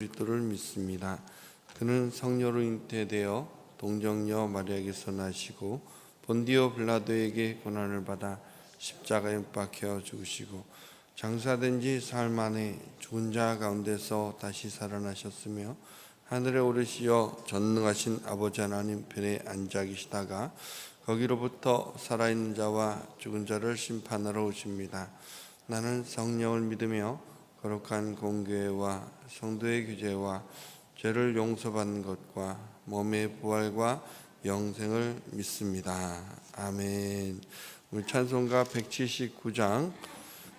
그리스도를 믿습니다. 그는 성녀로 잉태되어 동정녀 마리아에게서 나시고 본디오 빌라도에게 고난을 받아 십자가에 못 박혀 죽으시고 장사된 지 사흘 만에 죽은 자 가운데서 다시 살아나셨으며 하늘에 오르시어 전능하신 아버지 하나님 편에 앉아 계시다가 거기로부터 살아있는 자와 죽은 자를 심판하러 오십니다. 나는 성령을 믿으며 거룩한 공교회와 성도의 교제와 죄를 용서받는 것과 몸의 부활과 영생을 믿습니다. 아멘. 우리 찬송가 179장,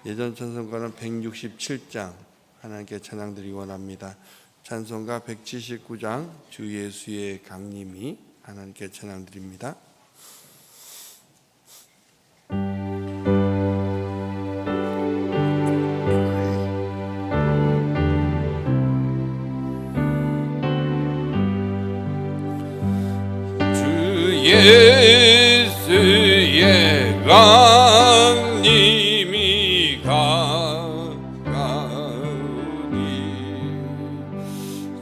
예전 찬송가는 167장 하나님께 찬양드리기 원합니다. 찬송가 179장 주 예수의 강림이 하나님께 찬양드립니다. 예수의 강림이 가까우니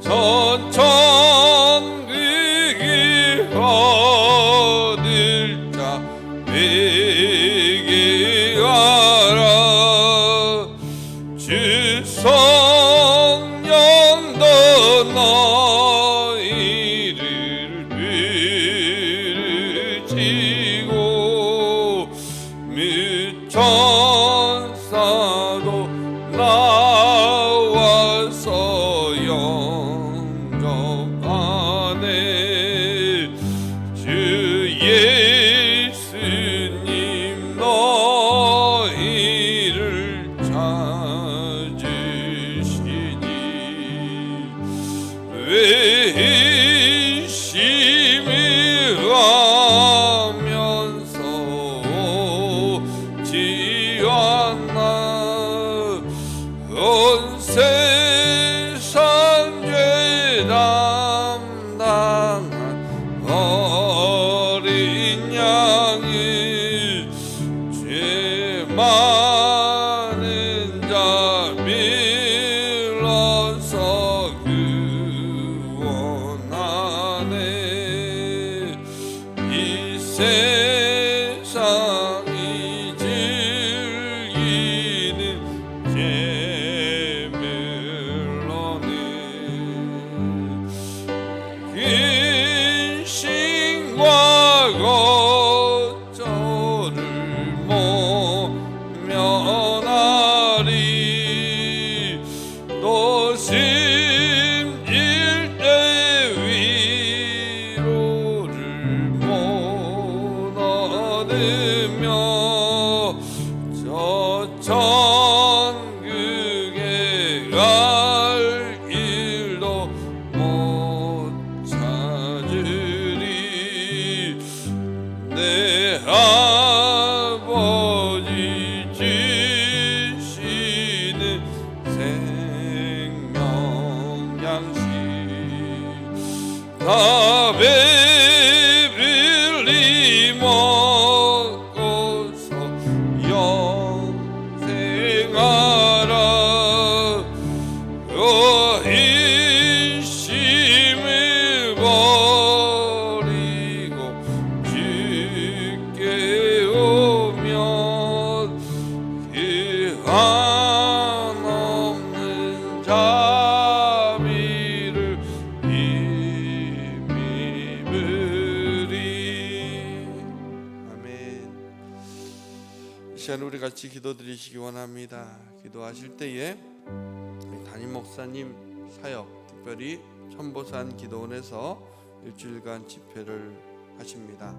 전천국을 얻을 자 내게 가라. 주 성령도 너희를 부르시고 천사도 나와서 영접하네. 주 예수님 너희를 찾으시니 의심을 하면서 오지 않나. 온 세상 죄 담당한 어린 양이 죄 많은 자 빌어서 구원하네. 이 세상이 즐기는 근심과 걱정을 모면하리. 또 심질 때 위로를 못 얻으며 저 천국에 갈 길도 못 찾으리. 내 아버지 주시는 생명 양식 다 배불리 먹고서 영생하라. 의심을 버리고 주께 오면 그 한없는 자비를 힘입으리. 아멘. 이 시간 우리 같이 기도드리시기 원합니다. 기도하실 때에 담임 목사님 사역, 특별히 천보산 기도원에서 일주일간 집회를 하십니다.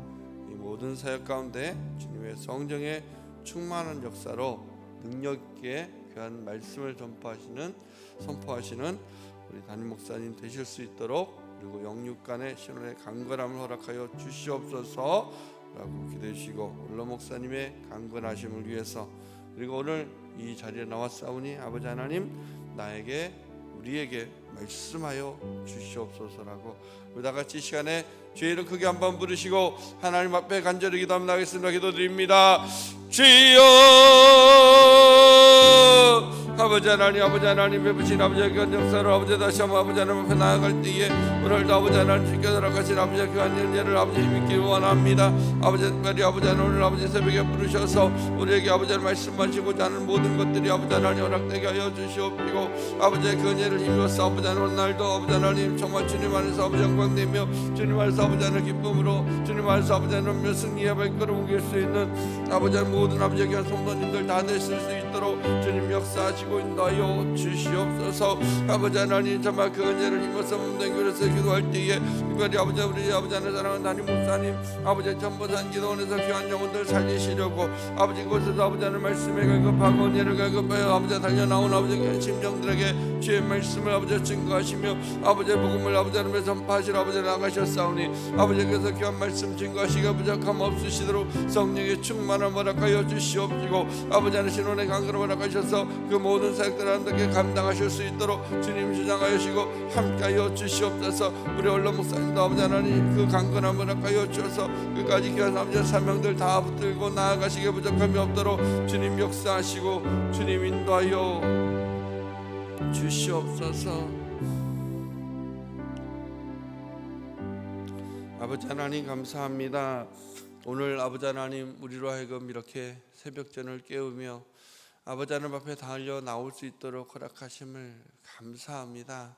이 모든 사역 가운데 주님의 성령의 충만한 역사로 능력 있게 귀한 말씀을 선포하시는 우리 담임 목사님 되실 수 있도록, 그리고 영육간의 신원의 강건함을 허락하여 주시옵소서 라고 기도해 주시고, 올로 목사님의 강건하심을 위해서, 그리고 오늘 이 자리에 나왔사오니 아버지 하나님 나에게 우리에게 말씀하여 주시옵소서라고 우리 다같이 이 시간에 주의 이름 크게 한번 부르시고 하나님 앞에 간절히 기도하겠습니다. 기도드립니다. 주여, 아버지 하나님 베푸신 아버지의 귀한 역사를 아버지 다시 한번 아버지 하나님 앞에 나아갈 때에 오늘도 아버지 하나님 주께서 허락하신 아버지의 귀한 은혜를 아버지 힘있게 원합니다. 아버지 특별히 아버지 하나님 오늘 아버지 새벽에 부르셔서 우리에게 아버지 하나님 말씀하시고자 하는 모든 것들이 아버지 하나님 허락되게 하여 주시옵시고 아버지의 그 은혜를 힘입어서 아버지 하나님 오늘날도 아버지 하나님 정말 주님 안에서 아버지 영광되며 주님 안에서 아버지 하나님 기쁨으로 주님 안에서 아버지 하나님 승리의 발걸음 옮길 수 있는 아버지 하나님 모든 아버지의 귀한 성도님들 다 되실 수 있도록 주님 역사하시고 인도하여 주시옵소서. 아버지 하나님 정말 그 은혜를 힘입어서 몸된 교회에서 기도할 때에 특별히 아버지 우리 아버지 하나님 사랑하는 담임 목사님 아버지 전보산 기도원에서 귀한 영혼들 살리시려고 아버지 그곳에서 아버지 하나님 말씀에 갈급하고 은혜를 갈급하여 아버지 달려나온 아버지 귀한 심정들에게 주의 말씀을 아버지 증거하시며 아버지의 복음을 아버지 하나님의 전파하시러 아버지 나가셨사오니 아버지께서 귀한 말씀 증거하시기가 부족함 없으시도록 성령의 충만함 허락하여 주시옵시고 아버지 하나님 신원의 강건을 허락하셔서 그 모든 사역들 하나님께 감당하실 수 있도록 주님 주장하시고 함께하여 주시옵소서. 우리 언론 목사님도 아버지 하나님 그 강건함 허락하여 주셔서 끝까지 귀한 아버지의 사명들 다 붙들고 나아가시기에 부족함이 없도록 주님 역사하시고 주님 인도하여 주시옵소서. 아버지 하나님 감사합니다. 오늘 아버지 하나님 우리로 하여금 이렇게 새벽전을 깨우며 아버지 하나님 앞에 달려 나올 수 있도록 허락하심을 감사합니다.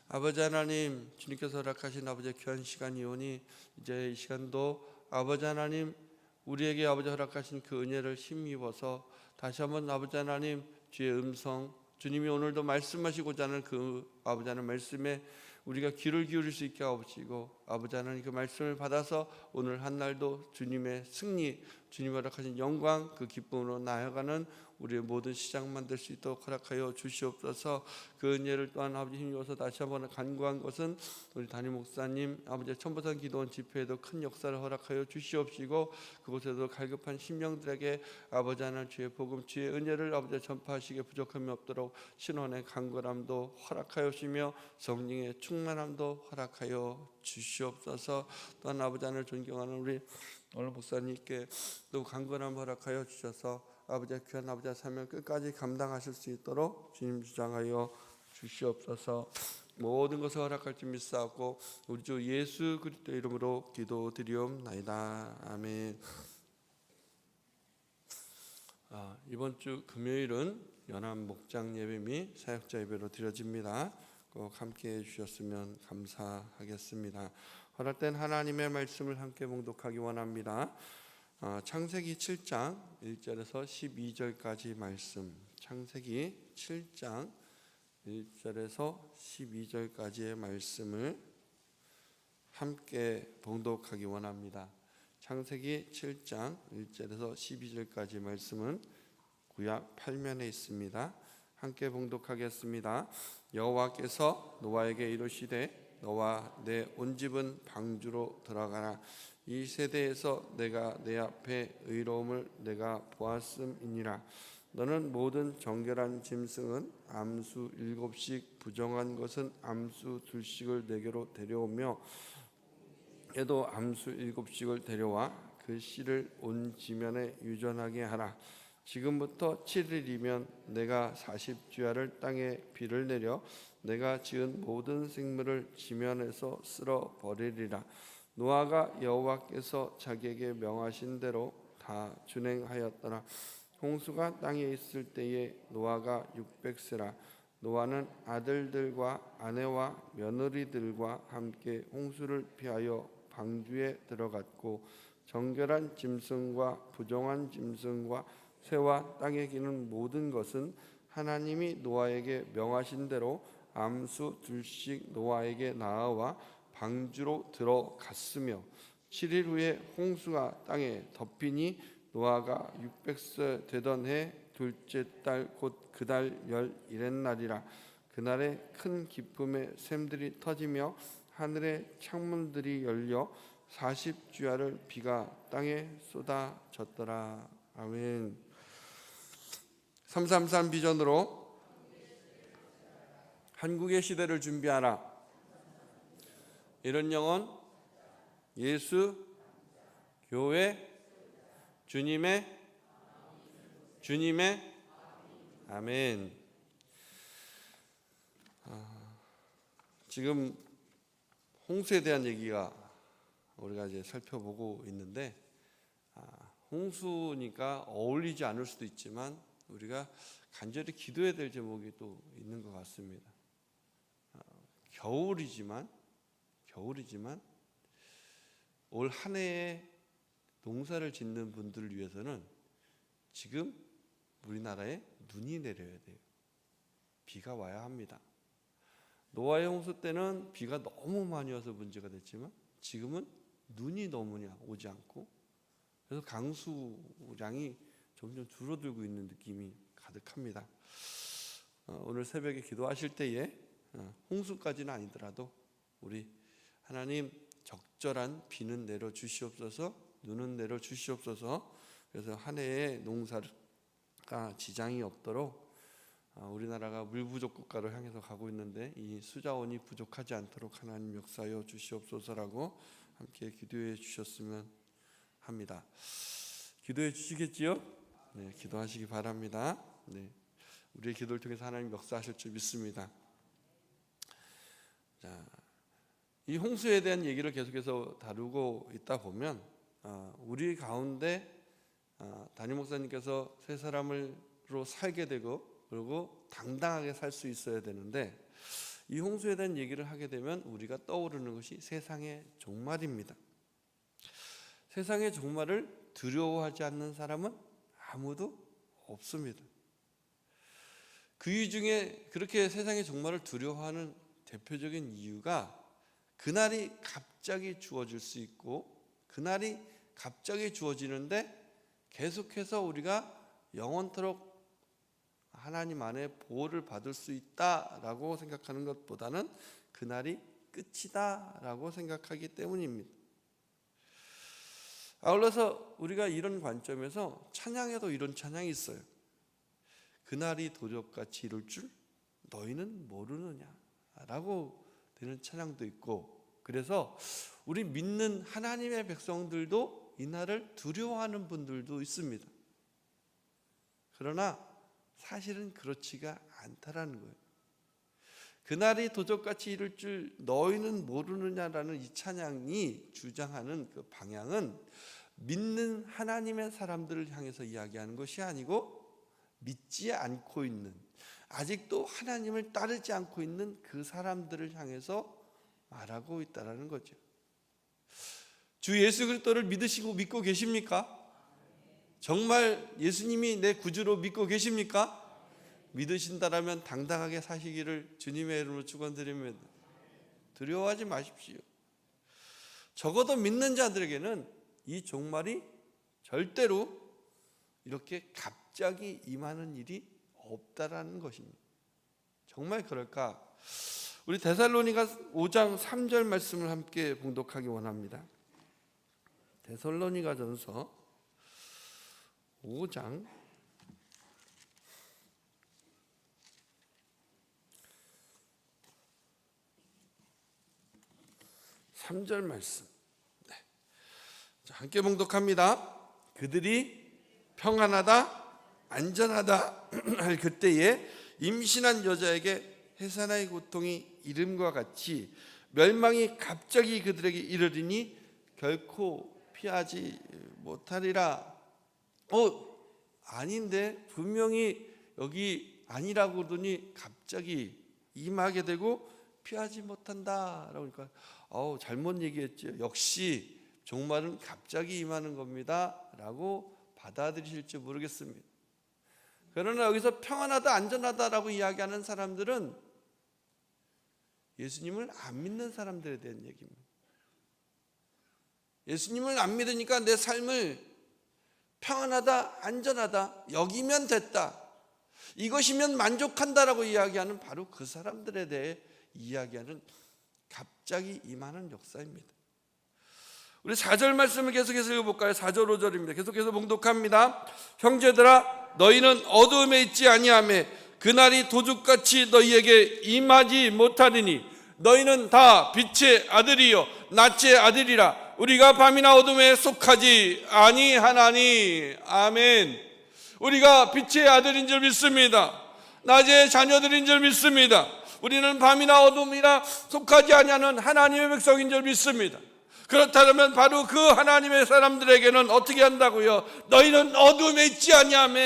아버지 하나님 주님께서 허락하신 아버지의 귀한 시간이 오니 이제 이 시간도 아버지 하나님 우리에게 아버지 허락하신 그 은혜를 힘입어서 다시 한번 아버지 하나님 주의 음성 주님이 오늘도 말씀하시고자 하는 그 아버지 하나님 말씀에 우리가 귀를 기울일 수 있게 하옵시고 아버지 하나님 그 말씀을 받아서 오늘 한날도 주님의 승리 주님 허락하신 영광 그 기쁨으로 나아가는 우리의 모든 시작 만들 수 있도록 허락하여 주시옵소서. 그 은혜를 또한 아버지 힘입어서 다시 한번 간구한 것은 우리 담임 목사님 아버지 천보산 기도원 집회에도 큰 역사를 허락하여 주시옵시고 그곳에도 갈급한 심령들에게 아버지 하나님 주의 복음 주의 은혜를 아버지 전파하시기에 부족함이 없도록 신원의 강건함도 허락하여 주시며 성령의 충만함도 허락하여 주시옵소서. 또한 아버지 하나님을 존경하는 우리 오늘 목사님께 또 강건함 허락하여 주셔서 아버지의 귀한 아버지의 사명 끝까지 감당하실 수 있도록 주님 주장하여 주시옵소서. 모든 것을 허락할 줄 믿사옵고 우리 주 예수 그리스도의 이름으로 기도드리옵나이다. 아멘. 이번 주 금요일은 연합 목장 예배 및 사역자 예배로 드려집니다. 꼭 함께해 주셨으면 감사하겠습니다. 허락된 하나님의 말씀을 함께 봉독하기 원합니다. 창세기 7장 1절에서 12절까지 말씀, 창세기 7장 1절에서 12절까지의 말씀을 함께 봉독하기 원합니다. 창세기 7장 1절에서 12절까지 말씀은 구약 8면에 있습니다. 함께 봉독하겠습니다. 여호와께서 노아에게 이르시되 너와 내 온 집은 방주로 들어가라. 이 세대에서 내가 내 앞에 의로움을 내가 보았음이니라. 너는 모든 정결한 짐승은 암수 7씩 부정한 것은 암수 2씩을 내게로 데려오며 얘도 암수 7씩을 데려와 그 씨를 온 지면에 유전하게 하라. 지금부터 7일이면 내가 40주야를 땅에 비를 내려 내가 지은 모든 생물을 지면에서 쓸어 버리리라. 노아가 여호와께서 자기에게 명하신 대로 다 준행하였더라. 홍수가 땅에 있을 때에 노아가 600세라. 노아는 아들들과 아내와 며느리들과 함께 홍수를 피하여 방주에 들어갔고 정결한 짐승과 부정한 짐승과 새와 땅에 기는 모든 것은 하나님이 노아에게 명하신 대로 암수 2씩 노아에게 나아와 방주로 들어갔으며 7일 후에 홍수가 땅에 덮이니 노아가 600세 되던 해 둘째 달 곧 그 달 11날이라. 그날에 큰 기쁨의 샘들이 터지며 하늘의 창문들이 열려 40주야를 비가 땅에 쏟아졌더라. 아멘. 333 비전으로 한국의 시대를 준비하라. 이런 영혼, 예수, 교회, 주님의 아멘. 지금 홍수에 대한 얘기가 우리가 이제 살펴보고 있는데, 홍수니까 어울리지 않을 수도 있지만 우리가 간절히 기도해야 될 제목이 또 있는 것 같습니다. 겨울이지만 올 한 해에 농사를 짓는 분들을 위해서는 지금 우리나라에 눈이 내려야 돼요. 비가 와야 합니다. 노아의 홍수 때는 비가 너무 많이 와서 문제가 됐지만 지금은 눈이 너무 오지 않고, 그래서 강수량이 점점 줄어들고 있는 느낌이 가득합니다. 오늘 새벽에 기도하실 때에 홍수까지는 아니더라도 우리 하나님 적절한 비는 내려 주시옵소서, 눈은 내려 주시옵소서. 그래서 한 해의 농사가 지장이 없도록, 우리나라가 물 부족 국가로 향해서 가고 있는데 이 수자원이 부족하지 않도록 하나님 역사하여 주시옵소서라고 함께 기도해 주셨으면 합니다. 기도해 주시겠지요? 네, 기도하시기 바랍니다. 네, 우리의 기도를 통해서 하나님 역사하실 줄 믿습니다. 자, 이 홍수에 대한 얘기를 계속해서 다루고 있다 보면 우리 가운데 담임 목사님께서 새 사람으로 살게 되고, 그리고 당당하게 살 수 있어야 되는데, 이 홍수에 대한 얘기를 하게 되면 우리가 떠오르는 것이 세상의 종말입니다. 세상의 종말을 두려워하지 않는 사람은 아무도 없습니다. 그 이유 중에 그렇게 세상의 종말을 두려워하는 대표적인 이유가 그날이 갑자기 주어질 수 있고, 그날이 갑자기 주어지는데 계속해서 우리가 영원토록 하나님 안에 보호를 받을 수 있다라고 생각하는 것보다는 그날이 끝이다라고 생각하기 때문입니다. 아울러서 우리가 이런 관점에서 찬양에도 이런 찬양이 있어요. 그날이 도적같이 이룰 줄 너희는 모르느냐라고 되는 찬양도 있고, 그래서 우리 믿는 하나님의 백성들도 이날을 두려워하는 분들도 있습니다. 그러나 사실은 그렇지가 않다라는 거예요. 그날이 도적같이 이룰 줄 너희는 모르느냐라는 이 찬양이 주장하는 그 방향은 믿는 하나님의 사람들을 향해서 이야기하는 것이 아니고, 믿지 않고 있는, 아직도 하나님을 따르지 않고 있는 그 사람들을 향해서 말하고 있다라는 거죠. 주 예수 그리스도를 믿고 계십니까? 정말 예수님이 내 구주로 믿고 계십니까? 믿으신다라면 당당하게 사시기를 주님의 이름으로 축원드립니다. 두려워하지 마십시오. 적어도 믿는 자들에게는 이 종말이 절대로 이렇게 갑자기 임하는 일이 없다라는 것입니다. 정말 그럴까? 우리 데살로니가 5장 3절 말씀을 함께 봉독하기 원합니다. 데살로니가전서 5장 3절 말씀. 네. 자, 함께 봉독합니다. 그들이 평안하다, 안전하다 할 그때에 임신한 여자에게 해산의 고통이 이름과 같이 멸망이 갑자기 그들에게 이르리니 결코 피하지 못하리라. 아닌데 분명히 여기 아니라고 그러더니 갑자기 임하게 되고 피하지 못한다라고 하니까 잘못 얘기했죠. 역시 종말은 갑자기 임하는 겁니다 라고 받아들이실지 모르겠습니다. 그러나 여기서 평안하다, 안전하다라고 이야기하는 사람들은 예수님을 안 믿는 사람들에 대한 얘기입니다. 예수님을 안 믿으니까 내 삶을 평안하다, 안전하다, 여기면 됐다, 이것이면 만족한다라고 이야기하는 바로 그 사람들에 대해 이야기하는 갑자기 임하는 역사입니다. 우리 4절 말씀을 계속해서 읽어볼까요? 4절 5절입니다. 계속해서 봉독합니다. 형제들아, 너희는 어두움에 있지 아니하며 그날이 도둑같이 너희에게 임하지 못하리니 너희는 다 빛의 아들이요 낮의 아들이라. 우리가 밤이나 어둠에 속하지 아니하나니. 아멘. 우리가 빛의 아들인 줄 믿습니다. 낮의 자녀들인 줄 믿습니다. 우리는 밤이나 어둠이나 속하지 아니하는 하나님의 백성인 줄 믿습니다. 그렇다면 바로 그 하나님의 사람들에게는 어떻게 한다고요? 너희는 어둠에 있지 아니하며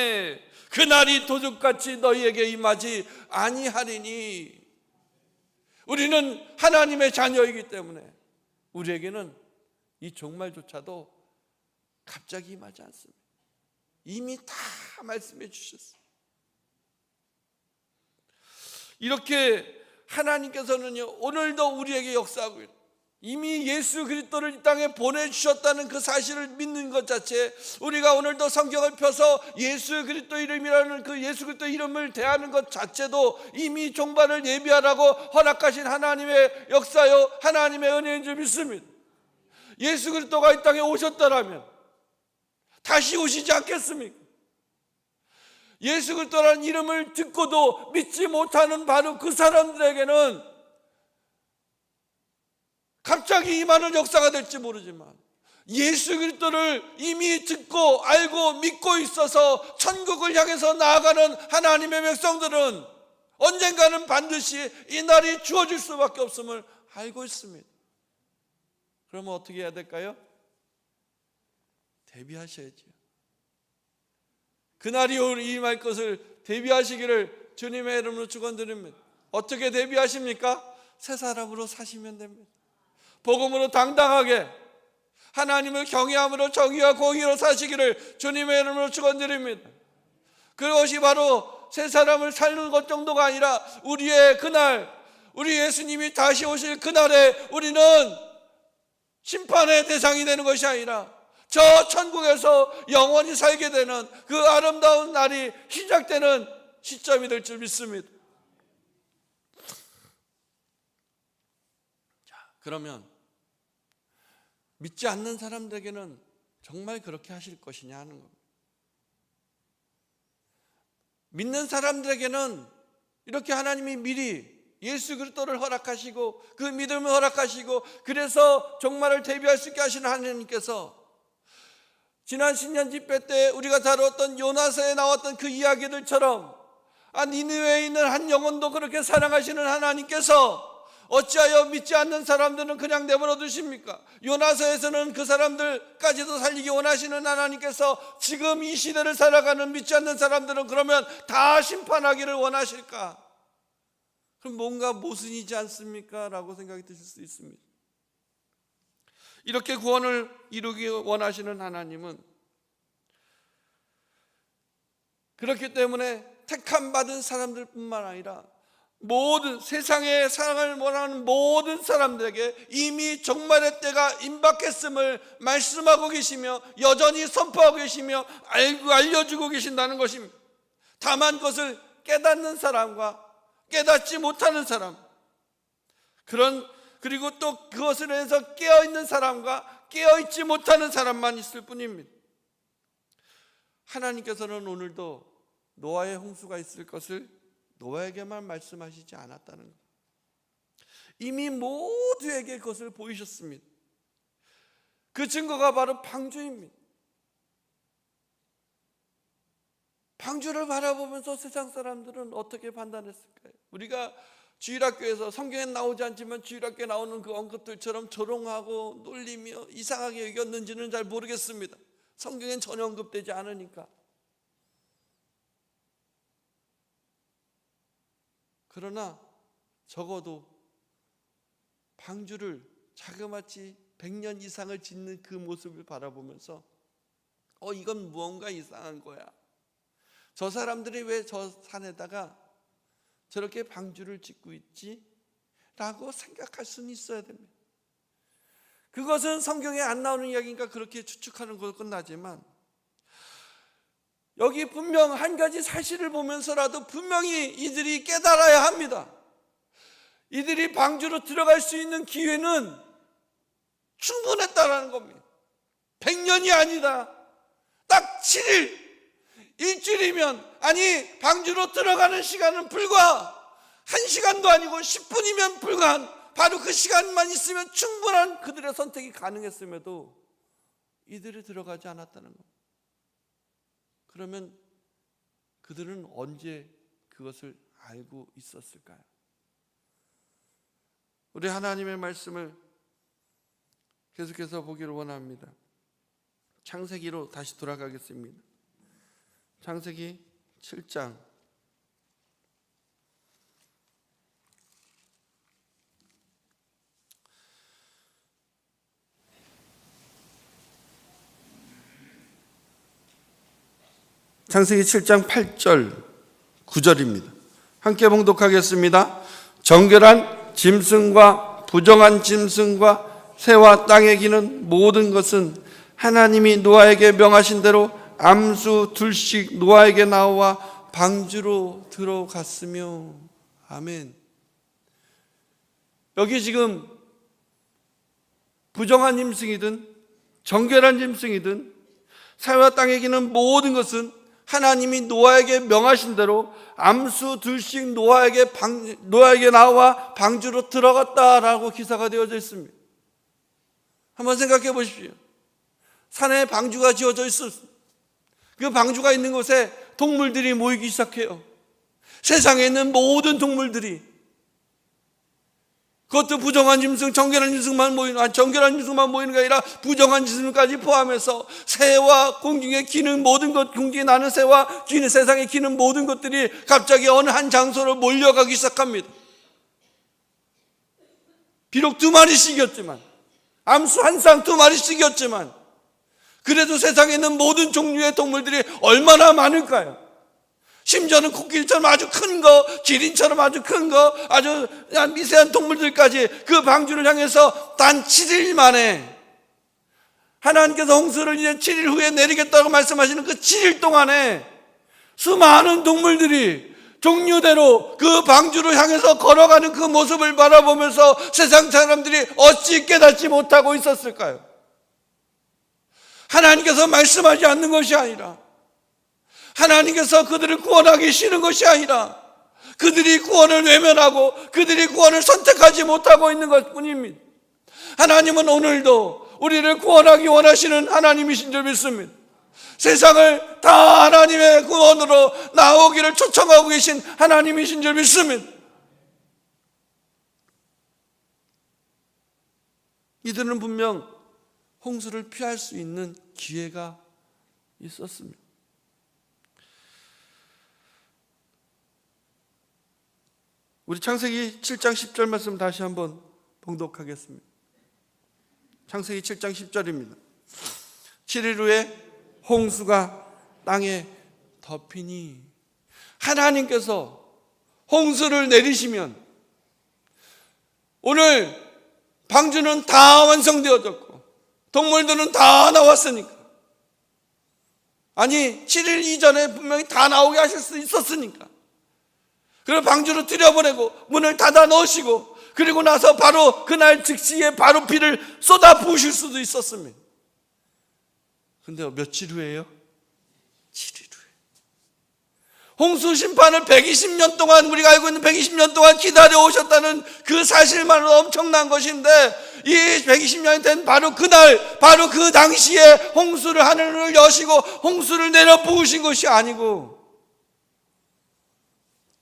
그날이 도둑같이 너희에게 임하지 아니하리니. 우리는 하나님의 자녀이기 때문에 우리에게는 이 종말조차도 갑자기 임하지 않습니다. 이미 다 말씀해 주셨어요. 이렇게 하나님께서는요, 오늘도 우리에게 역사하고 있어요. 이미 예수 그리스도를 이 땅에 보내주셨다는 그 사실을 믿는 것 자체, 우리가 오늘도 성경을 펴서 예수 그리스도 이름이라는 그 예수 그리스도 이름을 대하는 것 자체도 이미 종말을 예비하라고 허락하신 하나님의 역사요, 하나님의 은혜인 줄 믿습니다. 예수 그리스도가 이 땅에 오셨다라면 다시 오시지 않겠습니까? 예수 그리스도라는 이름을 듣고도 믿지 못하는 바로 그 사람들에게는 갑자기 임하는 역사가 될지 모르지만 예수 그리스도를 이미 듣고 알고 믿고 있어서 천국을 향해서 나아가는 하나님의 백성들은 언젠가는 반드시 이 날이 주어질 수밖에 없음을 알고 있습니다. 그러면 어떻게 해야 될까요? 대비하셔야지요. 그날이 임할 것을 대비하시기를 주님의 이름으로 축원드립니다. 어떻게 대비하십니까? 새 사람으로 사시면 됩니다. 복음으로 당당하게 하나님을 경외함으로 정의와 공의로 사시기를 주님의 이름으로 축원드립니다. 그것이 바로 새 사람을 살는 것 정도가 아니라 우리의 그날, 우리 예수님이 다시 오실 그날에 우리는 심판의 대상이 되는 것이 아니라 저 천국에서 영원히 살게 되는 그 아름다운 날이 시작되는 시점이 될 줄 믿습니다. 자, 그러면 믿지 않는 사람들에게는 정말 그렇게 하실 것이냐 하는 겁니다. 믿는 사람들에게는 이렇게 하나님이 미리 예수 그리스도를 허락하시고 그 믿음을 허락하시고 그래서 종말을 대비할 수 있게 하시는 하나님께서 지난 신년 집회 때 우리가 다루었던 요나서에 나왔던 그 이야기들처럼 니느웨에 있는 한 영혼도 그렇게 사랑하시는 하나님께서 어찌하여 믿지 않는 사람들은 그냥 내버려 두십니까? 요나서에서는 그 사람들까지도 살리기 원하시는 하나님께서 지금 이 시대를 살아가는 믿지 않는 사람들은 그러면 다 심판하기를 원하실까? 그럼 뭔가 모순이지 않습니까? 라고 생각이 드실 수 있습니다. 이렇게 구원을 이루기 원하시는 하나님은 그렇기 때문에 택함 받은 사람들뿐만 아니라 모든 세상의 사랑을 원하는 모든 사람들에게 이미 종말의 때가 임박했음을 말씀하고 계시며 여전히 선포하고 계시며 알려주고 계신다는 것입니다. 다만 그것을 깨닫는 사람과 깨닫지 못하는 사람, 그리고 또 그것을 위해서 깨어있는 사람과 깨어있지 못하는 사람만 있을 뿐입니다. 하나님께서는 오늘도 노아의 홍수가 있을 것을 노아에게만 말씀하시지 않았다는 것. 이미 모두에게 그것을 보이셨습니다. 그 증거가 바로 방주입니다. 방주를 바라보면서 세상 사람들은 어떻게 판단했을까요? 우리가 주일학교에서 성경에 나오지 않지만 주일학교에 나오는 그 언급들처럼 조롱하고 놀리며 이상하게 여겼는지는 잘 모르겠습니다. 성경엔 전혀 언급되지 않으니까. 그러나 적어도 방주를 자그마치 100년 이상을 짓는 그 모습을 바라보면서 이건 무언가 이상한 거야. 저 사람들이 왜 저 산에다가 저렇게 방주를 짓고 있지? 라고 생각할 수는 있어야 됩니다. 그것은 성경에 안 나오는 이야기니까 그렇게 추측하는 걸로 끝나지만 여기 분명 한 가지 사실을 보면서라도 분명히 이들이 깨달아야 합니다. 이들이 방주로 들어갈 수 있는 기회는 충분했다라는 겁니다. 100년이 아니다. 딱 7일, 일주일이면, 아니 방주로 들어가는 시간은 불과 1시간도 아니고 10분이면 불과한 바로 그 시간만 있으면 충분한 그들의 선택이 가능했음에도 이들이 들어가지 않았다는 겁니다. 그러면 그들은 언제 그것을 알고 있었을까요? 우리 하나님의 말씀을 계속해서 보기를 원합니다. 창세기로 다시 돌아가겠습니다. 창세기 7장 창세기 7장 8절 9절입니다. 함께 봉독하겠습니다. 정결한 짐승과 부정한 짐승과 새와 땅에 기는 모든 것은 하나님이 노아에게 명하신 대로 암수 둘씩 노아에게 나와 방주로 들어갔으며. 아멘. 여기 지금 부정한 짐승이든 정결한 짐승이든 새와 땅에 기는 모든 것은 하나님이 노아에게 명하신 대로 암수 둘씩 노아에게 나와 방주로 들어갔다라고 기사가 되어져 있습니다. 한번 생각해 보십시오. 산에 방주가 지어져 있었습니다. 그 방주가 있는 곳에 동물들이 모이기 시작해요. 세상에 있는 모든 동물들이, 그것도 부정한 짐승, 정결한 짐승만 모이는 게 아니라 부정한 짐승까지 포함해서 새와 공중에 기는 모든 것, 공중에 나는 새와 세상에 기는 모든 것들이 갑자기 어느 한 장소로 몰려가기 시작합니다. 비록 2마리씩이었지만, 암수 한 쌍 2마리씩이었지만, 그래도 세상에 있는 모든 종류의 동물들이 얼마나 많을까요? 심지어는 코끼리처럼 아주 큰 거, 기린처럼 아주 큰 거, 아주 미세한 동물들까지 그 방주를 향해서 단 7일 만에, 하나님께서 홍수를 이제 7일 후에 내리겠다고 말씀하시는 그 7일 동안에 수많은 동물들이 종류대로 그 방주를 향해서 걸어가는 그 모습을 바라보면서 세상 사람들이 어찌 깨닫지 못하고 있었을까요? 하나님께서 말씀하지 않는 것이 아니라, 하나님께서 그들을 구원하기 싫은 것이 아니라 그들이 구원을 외면하고 그들이 구원을 선택하지 못하고 있는 것뿐입니다. 하나님은 오늘도 우리를 구원하기 원하시는 하나님이신 줄 믿습니다. 세상을 다 하나님의 구원으로 나오기를 초청하고 계신 하나님이신 줄 믿습니다. 이들은 분명 홍수를 피할 수 있는 기회가 있었습니다. 우리 창세기 7장 10절 말씀 다시 한번 봉독하겠습니다. 창세기 7장 10절입니다. 7일 후에 홍수가 땅에 덮이니, 하나님께서 홍수를 내리시면 오늘 방주는 다 완성되어졌고 동물들은 다 나왔으니까, 아니 7일 이전에 분명히 다 나오게 하실 수 있었으니까, 그리고 방주로 들여보내고 문을 닫아 넣으시고, 그리고 나서 바로 그날 즉시에 바로 비를 쏟아 부으실 수도 있었습니다. 근데 며칠 후에요? 7일 후에 홍수 심판을 120년 동안, 우리가 알고 있는 120년 동안 기다려 오셨다는 그 사실만으로 엄청난 것인데, 이 120년이 된 바로 그날, 바로 그 당시에 홍수를, 하늘을 여시고 홍수를 내려 부으신 것이 아니고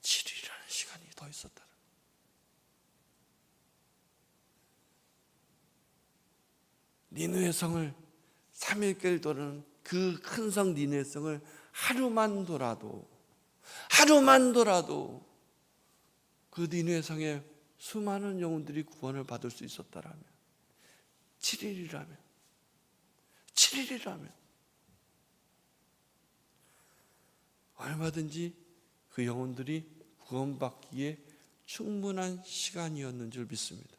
7일이라는 시간이 더 있었다. 니느웨 성을 3일길 도는 그 큰 성 니느웨 성을 하루만 돌아도 그 니느웨 성에 수많은 영혼들이 구원을 받을 수 있었다라면, 7일이라면 얼마든지 그 영혼들이 구원받기에 충분한 시간이었는 줄 믿습니다.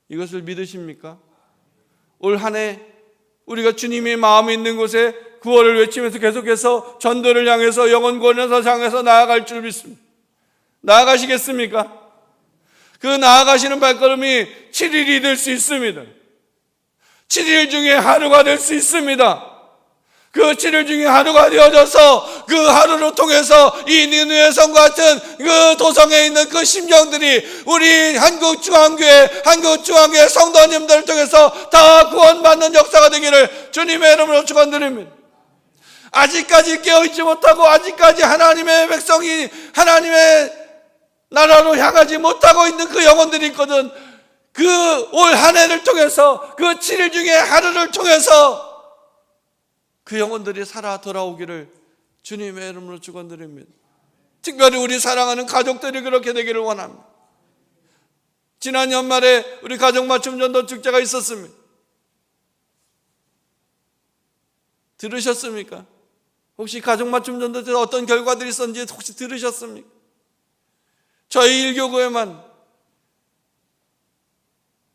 이것을 믿으십니까? 올 한 해 우리가 주님의 마음이 있는 곳에 구원을 외치면서 계속해서 전도를 향해서, 영혼 구원을 향해서 나아갈 줄 믿습니다. 나아가시겠습니까? 그 나아가시는 발걸음이 7일이 될 수 있습니다. 7일 중에 하루가 될 수 있습니다. 그 7일 중에 하루가 되어져서 그 하루를 통해서 이 니느웨 성과 같은 그 도성에 있는 그 심령들이 우리 한국중앙교회 성도님들을 통해서 다 구원받는 역사가 되기를 주님의 이름으로 축원드립니다. 아직까지 깨어있지 못하고, 아직까지 하나님의 백성이 하나님의 나라로 향하지 못하고 있는 그 영혼들이 있거든. 그 올 한 해를 통해서 그 7일 중에 하루를 통해서 그 영혼들이 살아 돌아오기를 주님의 이름으로 축원드립니다. 특별히 우리 사랑하는 가족들이 그렇게 되기를 원합니다. 지난 연말에 우리 가족 맞춤 전도 축제가 있었습니다. 들으셨습니까? 혹시 가족 맞춤 전도 때 어떤 결과들이 있었는지 혹시 들으셨습니까? 저희 일교구에만,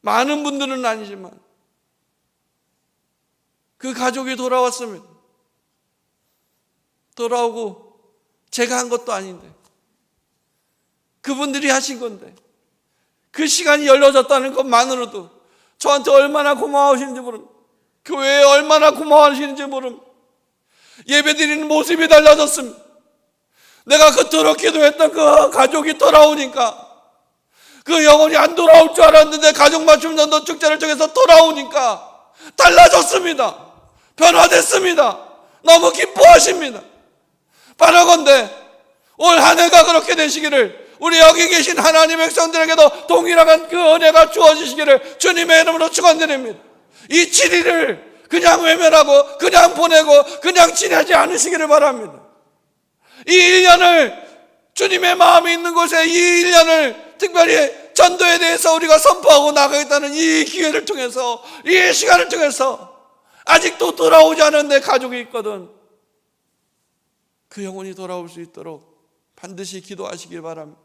많은 분들은 아니지만 그 가족이 돌아왔습니다. 돌아오고 제가 한 것도 아닌데 그분들이 하신 건데 그 시간이 열려졌다는 것만으로도 저한테 얼마나 고마우신지 모릅니다. 교회에 얼마나 고마워하시는지 모릅니다. 예배드리는 모습이 달라졌습니다. 내가 그토록 기도했던 그 가족이 돌아오니까, 그 영혼이 안 돌아올 줄 알았는데 가족 맞춤 전도 축제를 통해서 돌아오니까 달라졌습니다. 변화됐습니다. 너무 기뻐하십니다. 바라건대 올 한 해가 그렇게 되시기를, 우리 여기 계신 하나님의 백성들에게도 동일한 그 은혜가 주어지시기를 주님의 이름으로 축원드립니다. 이 7일을 그냥 외면하고 그냥 보내고 그냥 지내지 않으시기를 바랍니다. 이 1년을, 주님의 마음이 있는 곳에 이 1년을 특별히 전도에 대해서 우리가 선포하고 나가겠다는 이 기회를 통해서, 이 시간을 통해서 아직도 돌아오지 않은 내 가족이 있거든, 그 영혼이 돌아올 수 있도록 반드시 기도하시기 바랍니다.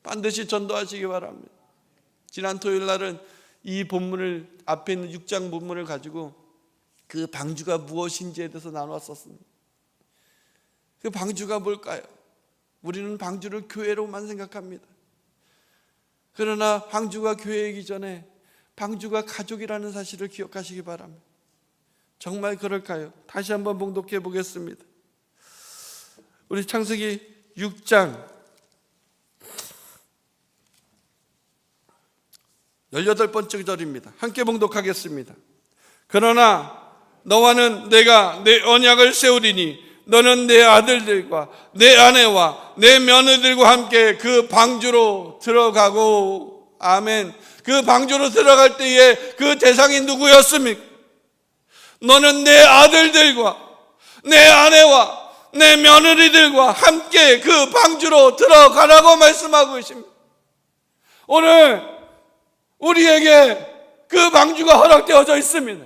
반드시 전도하시기 바랍니다. 지난 토요일 날은 이 본문을, 앞에 있는 6장 본문을 가지고 그 방주가 무엇인지에 대해서 나눴었습니다. 그 방주가 뭘까요? 우리는 방주를 교회로만 생각합니다. 그러나 방주가 교회이기 전에 방주가 가족이라는 사실을 기억하시기 바랍니다. 정말 그럴까요? 다시 한번 봉독해 보겠습니다. 우리 창세기 6장 18번째 절입니다. 함께 봉독하겠습니다. 그러나 너와는 내가 내 언약을 세우리니 너는 내 아들들과 내 아내와 내 며느리들과 함께 그 방주로 들어가고. 아멘. 그 방주로 들어갈 때에 그 대상이 누구였습니까? 너는 내 아들들과 내 아내와 내 며느리들과 함께 그 방주로 들어가라고 말씀하고 계십니다. 오늘 우리에게 그 방주가 허락되어져 있습니다.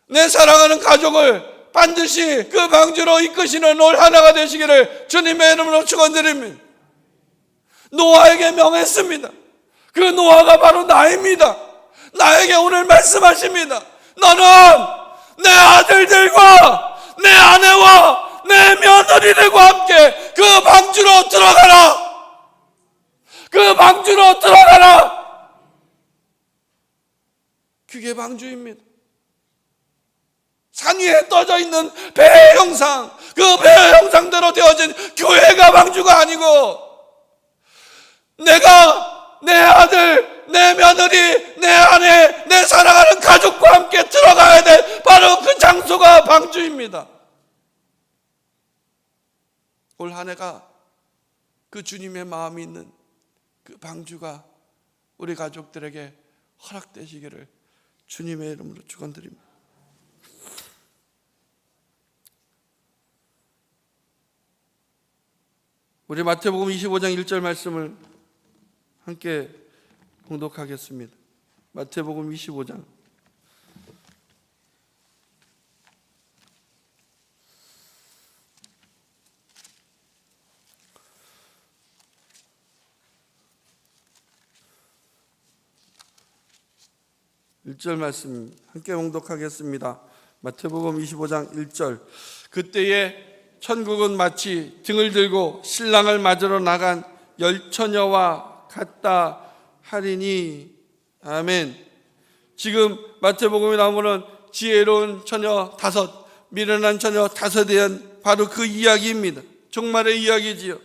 내 사랑하는 가족을 반드시 그 방주로 이끄시는 올 하나가 되시기를 주님의 이름으로 축원드립니다. 노아에게 명했습니다. 그 노아가 바로 나입니다. 나에게 오늘 말씀하십니다. 너는 내 아들들과 내 아내와 내 며느리들과 함께 그 방주로 들어가라. 그 방주로 들어가라. 그게 방주입니다. 산 위에 떠져 있는 배의 형상, 그 배의 형상대로 되어진 교회가 방주가 아니고, 내가 내 아들, 내 며느리, 내 아내, 내 사랑하는 가족과 함께 들어가야 돼. 바로 그 장소가 방주입니다. 올 한 해가 그 주님의 마음이 있는 그 방주가 우리 가족들에게 허락되시기를 주님의 이름으로 축원드립니다. 우리 마태복음 25장 1절 말씀을 함께 봉독하겠습니다. 마태복음 25장 1절 말씀 함께 봉독하겠습니다. 마태복음 25장 1절. 그때에 천국은 마치 등을 들고 신랑을 맞으러 나간 열처녀와 같다 하리니. 아멘. 지금 마태복음에 나오는 지혜로운 처녀 5, 미련한 처녀 5에 대한 바로 그 이야기입니다. 종말의 이야기지요.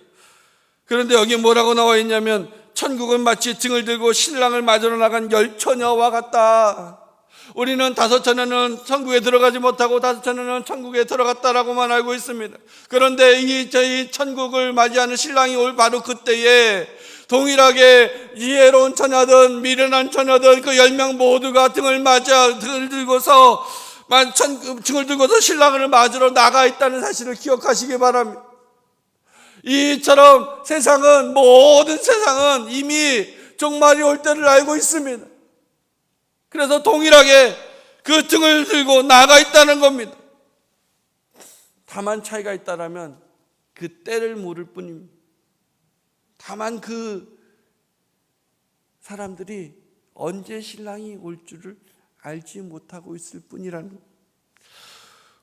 그런데 여기 뭐라고 나와 있냐면, 천국은 마치 등을 들고 신랑을 맞으러 나간 열처녀와 같다. 우리는 5처녀는 천국에 들어가지 못하고 5처녀는 천국에 들어갔다라고만 알고 있습니다. 그런데 저희 천국을 맞이하는 신랑이 올 바로 그때에 동일하게 지혜로운 처녀든 미련한 처녀든 그 10명 모두가 등을 들고서 신랑을 맞으러 나가 있다는 사실을 기억하시기 바랍니다. 이처럼 모든 세상은 이미 종말이 올 때를 알고 있습니다. 그래서 동일하게 그 등을 들고 나가 있다는 겁니다. 다만 차이가 있다라면 그 때를 모를 뿐입니다. 다만 그 사람들이 언제 신랑이 올 줄을 알지 못하고 있을 뿐이라는 겁니다.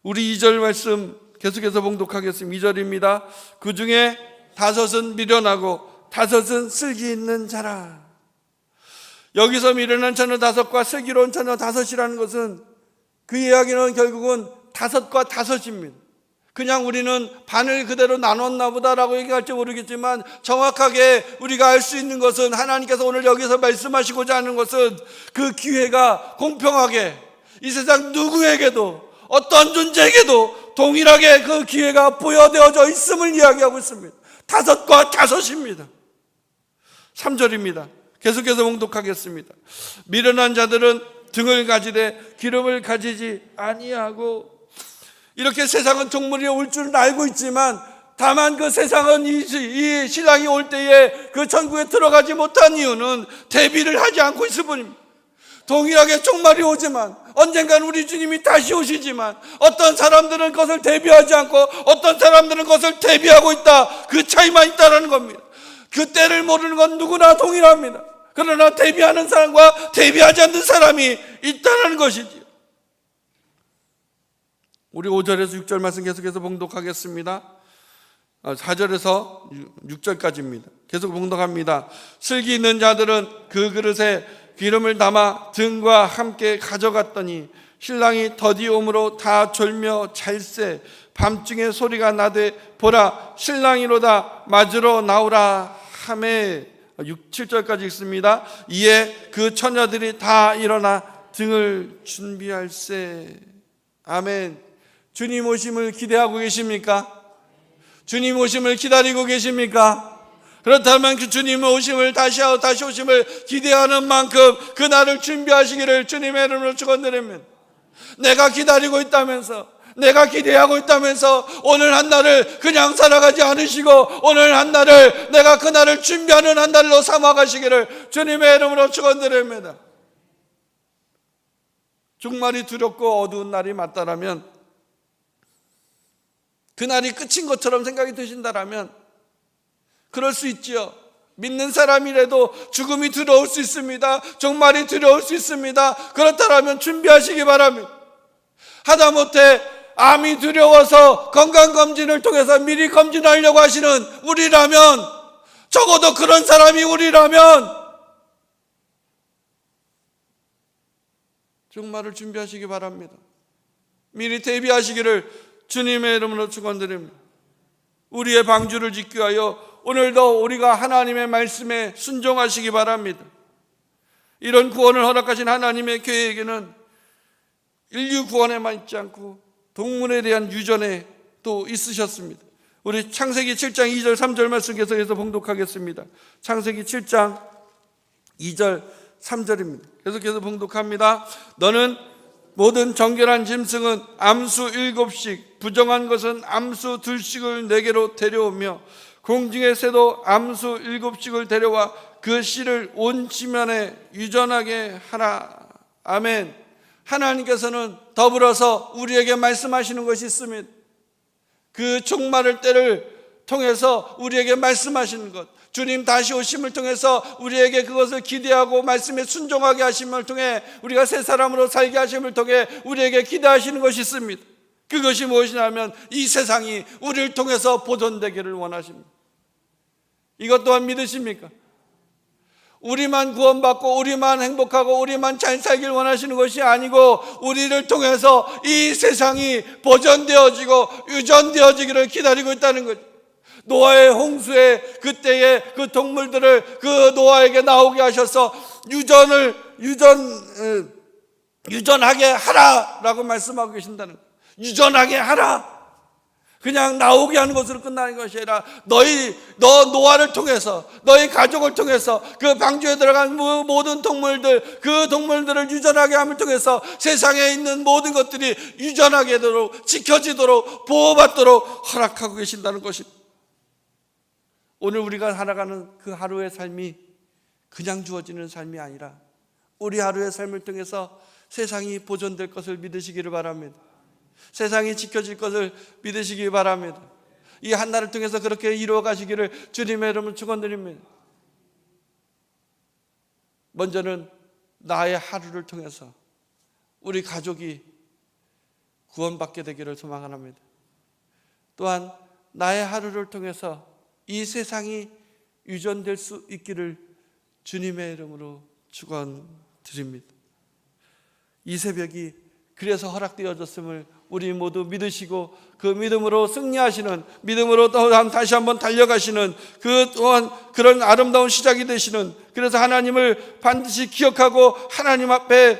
우리 2절 말씀 계속해서 봉독하겠습니다. 2절입니다. 그 중에 5은 미련하고 5은 슬기 있는 자라. 여기서 미련한 처녀 5과 슬기로운 처녀 5이라는 것은 그 이야기는 결국은 5과 5입니다. 그냥 우리는 반을 그대로 나눴나 보다라고 얘기할지 모르겠지만 정확하게 우리가 알 수 있는 것은 하나님께서 오늘 여기서 말씀하시고자 하는 것은 그 기회가 공평하게 이 세상 누구에게도 어떤 존재에게도 동일하게 그 기회가 부여되어져 있음을 이야기하고 있습니다. 5과 5입니다. 3절입니다. 계속해서 봉독하겠습니다. 미련한 자들은 등을 가지되 기름을 가지지 아니하고. 이렇게 세상은 종말이 올 줄은 알고 있지만 다만 그 세상은 이 신랑이 올 때에 그 천국에 들어가지 못한 이유는 대비를 하지 않고 있을 뿐입니다. 동일하게 종말이 오지만 언젠간 우리 주님이 다시 오시지만 어떤 사람들은 그것을 대비하지 않고 어떤 사람들은 그것을 대비하고 있다. 그 차이만 있다는 겁니다. 그 때를 모르는 건 누구나 동일합니다. 그러나 대비하는 사람과 대비하지 않는 사람이 있다는 것이지요. 우리 5절에서 6절 말씀 계속해서 봉독하겠습니다. 4절에서 6절까지입니다. 계속 봉독합니다. 슬기 있는 자들은 그 그릇에 기름을 담아 등과 함께 가져갔더니 신랑이 더디 오므로 다 졸며 잘세. 밤중에 소리가 나되 보라 신랑이로다 맞으러 나오라 하매. 6, 7절까지 읽습니다. 이에 그 처녀들이 다 일어나 등을 준비할세. 아멘. 주님 오심을 기대하고 계십니까? 주님 오심을 기다리고 계십니까? 그렇다면 그 주님 오심을 다시 오심을 기대하는 만큼 그날을 준비하시기를 주님의 이름으로 축원드립니다. 내가 기다리고 있다면서, 내가 기대하고 있다면서 오늘 한 날을 그냥 살아가지 않으시고 오늘 한 날을 내가 그날을 준비하는 한 날로 삼아가시기를 주님의 이름으로 축원드립니다. 종말이 두렵고 어두운 날이 맞다라면, 그날이 끝인 것처럼 생각이 드신다라면 그럴 수 있지요. 믿는 사람이라도 죽음이 두려울 수 있습니다. 종말이 두려울 수 있습니다. 그렇다면 준비하시기 바랍니다. 하다못해 암이 두려워서 건강검진을 통해서 미리 검진하려고 하시는 우리라면, 적어도 그런 사람이 우리라면 종말을 준비하시기 바랍니다. 미리 대비하시기를 주님의 이름으로 축원드립니다. 우리의 방주를 짓기 위하여 오늘도 우리가 하나님의 말씀에 순종하시기 바랍니다. 이런 구원을 허락하신 하나님의 계획에는 인류 구원에만 있지 않고 동물에 대한 유전에 또 있으셨습니다. 우리 창세기 7장 2절 3절 말씀 계속해서 봉독하겠습니다. 창세기 7장 2절 3절입니다. 계속해서 봉독합니다. 너는 모든 정결한 짐승은 암수 7씩, 부정한 것은 암수 2씩을 내게로 데려오며 공중의 새도 암수 7씩을 데려와 그 씨를 온 지면에 유전하게 하라. 아멘. 하나님께서는 더불어서 우리에게 말씀하시는 것이 있습니다. 그 종말의 때를 통해서 우리에게 말씀하시는 것, 주님 다시 오심을 통해서 우리에게 그것을 기대하고 말씀에 순종하게 하심을 통해 우리가 새 사람으로 살게 하심을 통해 우리에게 기대하시는 것이 있습니다. 그것이 무엇이냐면 이 세상이 우리를 통해서 보존되기를 원하십니다. 이것 또한 믿으십니까? 우리만 구원받고 우리만 행복하고 우리만 잘 살길 원하시는 것이 아니고 우리를 통해서 이 세상이 보존되어지고 유전되어지기를 기다리고 있다는 거죠. 노아의 홍수에 그때에 그 동물들을 그 노아에게 나오게 하셔서 유전하게 하라라고 말씀하고 계신다는 거예요. 유전하게 하라. 그냥 나오게 하는 것으로 끝나는 것이 아니라 너 노아를 통해서, 너희 가족을 통해서, 그 방주에 들어간 모든 동물들, 그 동물들을 유전하게 함을 통해서 세상에 있는 모든 것들이 유전하게 되도록, 지켜지도록, 보호받도록 허락하고 계신다는 것입니다. 오늘 우리가 살아가는 그 하루의 삶이 그냥 주어지는 삶이 아니라 우리 하루의 삶을 통해서 세상이 보존될 것을 믿으시기를 바랍니다. 세상이 지켜질 것을 믿으시기 바랍니다. 이 한날을 통해서 그렇게 이루어 가시기를 주님의 이름으로 축원드립니다. 먼저는 나의 하루를 통해서 우리 가족이 구원받게 되기를 소망합니다. 또한 나의 하루를 통해서 이 세상이 유전될 수 있기를 주님의 이름으로 축원드립니다. 이 새벽이 그래서 허락되어졌음을 우리 모두 믿으시고 그 믿음으로 승리하시는, 믿음으로 다시 한번 달려가시는, 그 또한 그런 아름다운 시작이 되시는, 그래서 하나님을 반드시 기억하고 하나님 앞에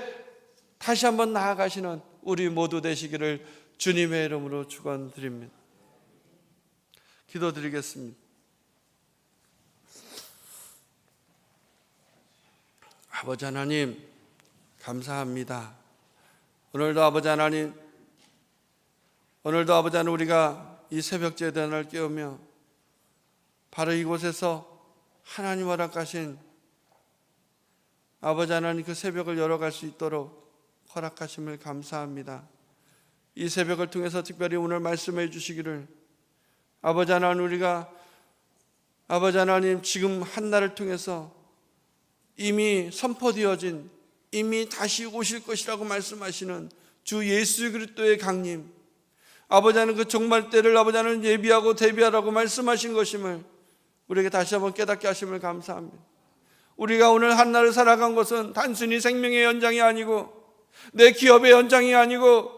다시 한번 나아가시는 우리 모두 되시기를 주님의 이름으로 축원드립니다. 기도드리겠습니다. 아버지 하나님, 감사합니다. 오늘도 아버지 하나님, 우리가 이 새벽 제단을 깨우며 바로 이곳에서 하나님 허락하신 아버지 하나님 그 새벽을 열어갈 수 있도록 허락하심을 감사합니다. 이 새벽을 통해서 특별히 오늘 말씀해 주시기를 아버지 하나님, 우리가 아버지 하나님 지금 한날을 통해서 이미 선포되어진, 이미 다시 오실 것이라고 말씀하시는 주 예수 그리스도의 강림, 아버지 하나님 그 종말 때를 아버지 하나님 예비하고 대비하라고 말씀하신 것임을 우리에게 다시 한번 깨닫게 하심을 감사합니다. 우리가 오늘 한날을 살아간 것은 단순히 생명의 연장이 아니고, 내 기업의 연장이 아니고,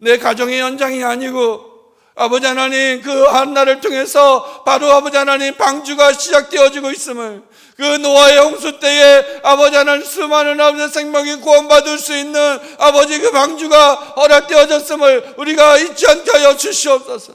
내 가정의 연장이 아니고, 아버지 하나님 그 한날을 통해서 바로 아버지 하나님 방주가 시작되어지고 있음을, 그 노아의 홍수 때에 아버지 하나님 수많은 아버지 생명이 구원받을 수 있는 아버지 그 방주가 허락되어졌음을 우리가 잊지 않게 하여 주시옵소서.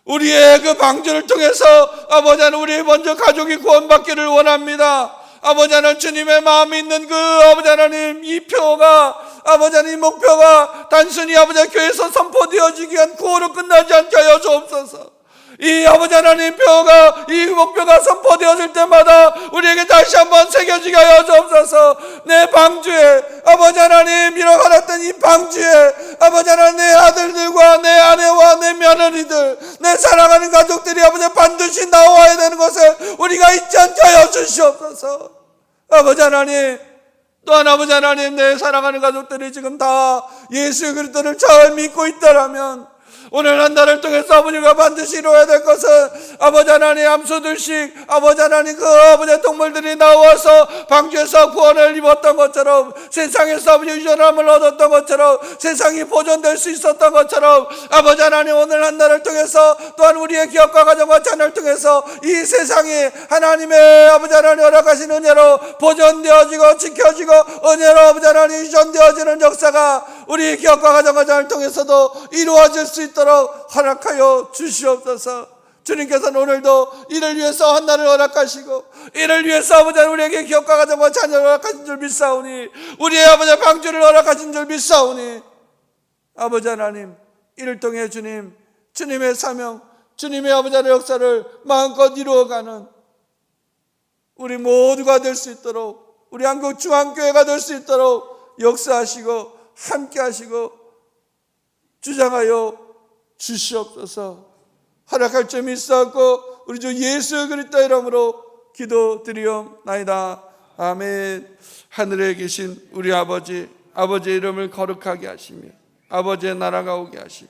우리의 그 방주를 통해서 아버지 하나님 우리 먼저 가족이 구원받기를 원합니다. 아버지 하나님 주님의 마음이 있는 그 아버지 하나님 이 표가, 아버지 하나님 목표가 단순히 아버지 교회에서 선포되어지기 위한 구호로 끝나지 않게 하여 주옵소서. 이 아버지 하나님 표가, 이 목표가 선포되어질 때마다 우리에게 다시 한번 새겨지게 하여 주옵소서. 내 방주에 아버지 하나님 이뤄가렸던 이 방주에 아버지 하나님 내 아들들과 내 아내와 내 며느리들, 내 사랑하는 가족들이 아버지 반드시 나와야 되는 것을 우리가 잊지 않게 하여 주시옵소서. 아버지 하나님, 또한 아버지 하나님 내 사랑하는 가족들이 지금 다 예수 그리스도를 잘 믿고 있다라면 오늘 한 달을 통해서 아버지가 반드시 이루어야 될 것은 아버지 하나님 암소들씩 아버지 하나님 그 아버지 동물들이 나와서 방주에서 구원을 입었던 것처럼, 세상에서 아버지 유전함을 얻었던 것처럼, 세상이 보존될 수 있었던 것처럼 아버지 하나님 오늘 한 달을 통해서 또한 우리의 기업과 가정과 자녀를 통해서 이 세상이 하나님의 아버지 하나님 허락하신 은혜로 보존되어지고 지켜지고 은혜로 아버지 하나님 유전되어지는 역사가 우리 기업과 가정과 자녀를 통해서도 이루어질 수 있도록 허락하여 주시옵소서. 주님께서는 오늘도 이를 위해서 한날을 허락하시고, 이를 위해서 아버지 우리에게 기업과 가정과 자녀를 허락하신 줄 믿사오니, 우리의 아버지 방주를 허락하신 줄 믿사오니, 아버지 하나님 이를 통해 주님의 사명, 주님의 아버지 하나님의 역사를 마음껏 이루어가는 우리 모두가 될 수 있도록, 우리 한국 중앙교회가 될 수 있도록 역사하시고 함께 하시고 주장하여 주시옵소서. 허락할 점이 있었고 우리 주 예수 그리스도의 이름으로 기도드리옵나이다. 아멘. 하늘에 계신 우리 아버지의 이름을 거룩하게 하시며 아버지의 나라가 오게 하시며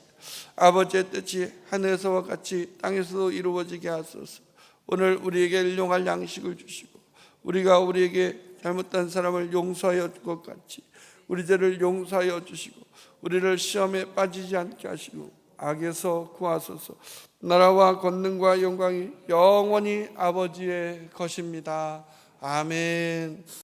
아버지의 뜻이 하늘에서와 같이 땅에서도 이루어지게 하소서. 오늘 우리에게 일용할 양식을 주시고 우리가 우리에게 잘못한 사람을 용서하여 줄 것 같이 우리 죄를 용서하여 주시고 우리를 시험에 빠지지 않게 하시고 악에서 구하소서. 나라와 권능과 영광이 영원히 아버지의 것입니다. 아멘.